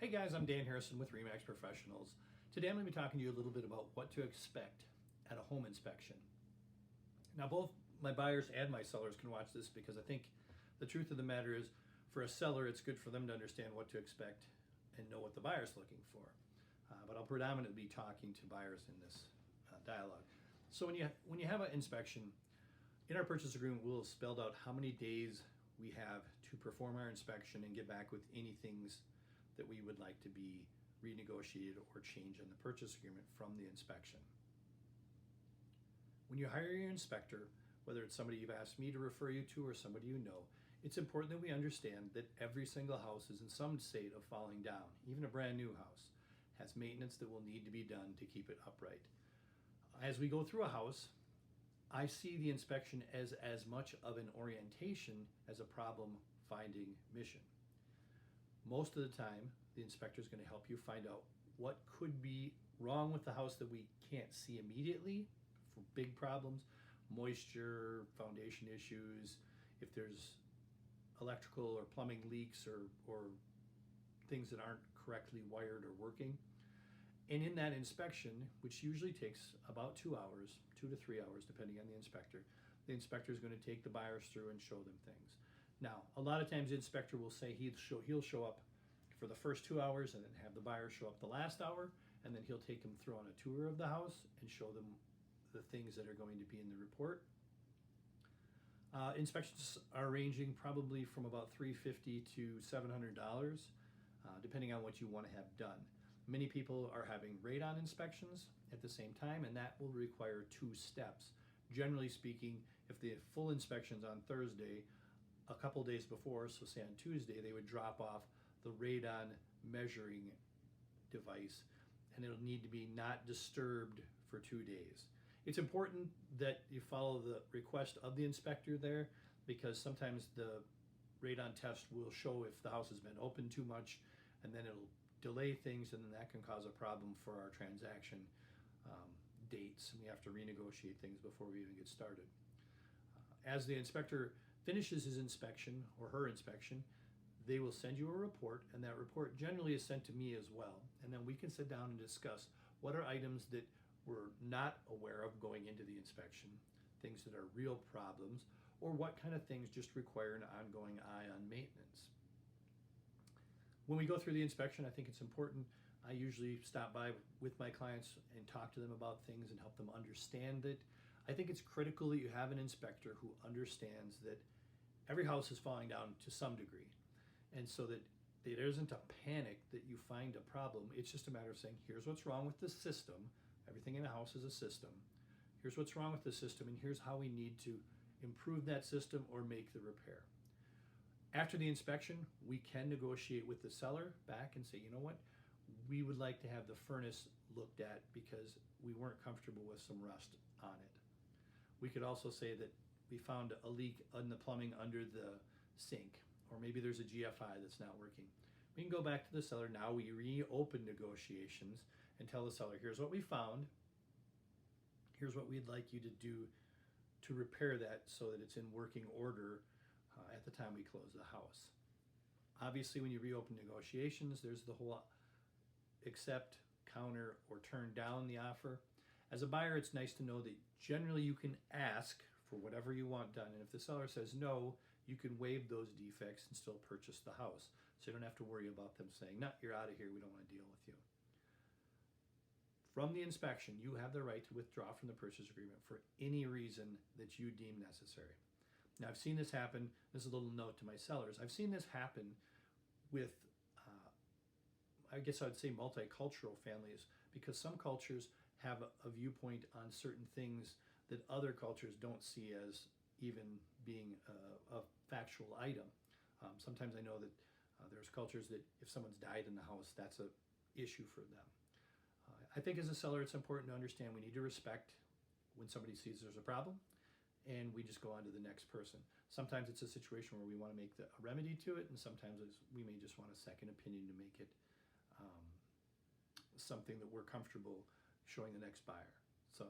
Hey guys, I'm Dan Harrison with RE/MAX Professionals. Today I'm going to be talking to you a little bit about what to expect at a home inspection. Now both my buyers and my sellers can watch this because I think the truth of the matter is for a seller it's good for them to understand what to expect and know what the buyer's looking for. But I'll predominantly be talking to buyers in this dialogue. So when you have an inspection, in our purchase agreement we'll have spelled out how many days we have to perform our inspection and get back with any things that we would like to be renegotiated or changed in the purchase agreement from the inspection. When you hire your inspector, whether it's somebody you've asked me to refer you to or somebody you know, it's important that we understand that every single house is in some state of falling down. Even a brand new house has maintenance that will need to be done to keep it upright. As we go through a house, I see the inspection as much of an orientation as a problem finding mission. Most of the time, the inspector is going to help you find out what could be wrong with the house that we can't see immediately for big problems, moisture, foundation issues, if there's electrical or plumbing leaks or things that aren't correctly wired or working. And in that inspection, which usually takes about 2 hours, 2 to 3 hours, depending on the inspector is going to take the buyers through and show them things. Now, a lot of times the inspector will say he'll show up for the first 2 hours and then have the buyer show up the last hour, and then he'll take them through on a tour of the house and show them the things that are going to be in the report. Inspections are ranging probably from about $350 to $700, depending on what you want to have done. Many people are having radon inspections at the same time, and that will require 2 steps. Generally speaking, if the full inspection's on Thursday, a couple days before, so say on Tuesday, they would drop off the radon measuring device, and it'll need to be not disturbed for 2 days. It's important that you follow the request of the inspector there, because sometimes the radon test will show if the house has been open too much, and then it'll delay things, and then that can cause a problem for our transaction dates. We have to renegotiate things before we even get started. As the inspector finishes his inspection or her inspection, they will send you a report, and that report generally is sent to me as well. And then we can sit down and discuss what are items that we're not aware of going into the inspection, things that are real problems, or what kind of things just require an ongoing eye on maintenance. When we go through the inspection, I think it's important. I usually stop by with my clients and talk to them about things and help them understand it. I think it's critical that you have an inspector who understands that every house is falling down to some degree. And so that there isn't a panic that you find a problem. It's just a matter of saying, here's what's wrong with the system. Everything in a house is a system. Here's what's wrong with the system, and here's how we need to improve that system or make the repair. After the inspection, we can negotiate with the seller back and say, you know what, we would like to have the furnace looked at because we weren't comfortable with some rust on it. We could also say that we found a leak in the plumbing under the sink, or maybe there's a GFI that's not working. We can go back to the seller. Now we reopen negotiations and tell the seller, here's what we found. Here's what we'd like you to do to repair that so that it's in working order at the time we close the house. Obviously, when you reopen negotiations, there's the whole accept, counter, or turn down the offer. As a buyer, it's nice to know that generally you can ask for whatever you want done, and if the seller says no, you can waive those defects and still purchase the house. So you don't have to worry about them saying, no, you're out of here, we don't want to deal with you. From the inspection, you have the right to withdraw from the purchase agreement for any reason that you deem necessary. Now, I've seen this happen. This is a little note to my sellers. I've seen this happen with, I guess I would say multicultural families, because some cultures have a viewpoint on certain things that other cultures don't see as even being a factual item. Sometimes I know that there's cultures that if someone's died in the house, that's an issue for them. I think as a seller, it's important to understand we need to respect when somebody sees there's a problem, and we just go on to the next person. Sometimes it's a situation where we want to make a remedy to it, and sometimes we may just want a second opinion to make it something that we're comfortable showing the next buyer. So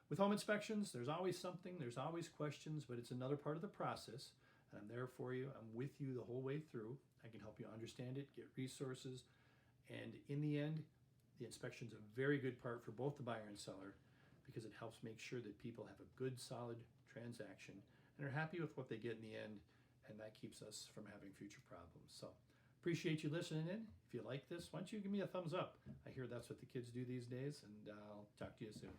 with home inspections, there's always something, there's always questions, but it's another part of the process, and I'm there for you. I'm with you the whole way through. I can help you understand it, get resources, And in the end, the inspection is a very good part for both the buyer and seller because it helps make sure that people have a good, solid transaction and are happy with what they get in the end, and that keeps us from having future problems. So appreciate you listening in. If you like this, why don't you give me a thumbs up? I hear that's what the kids do these days, and I'll talk to you soon.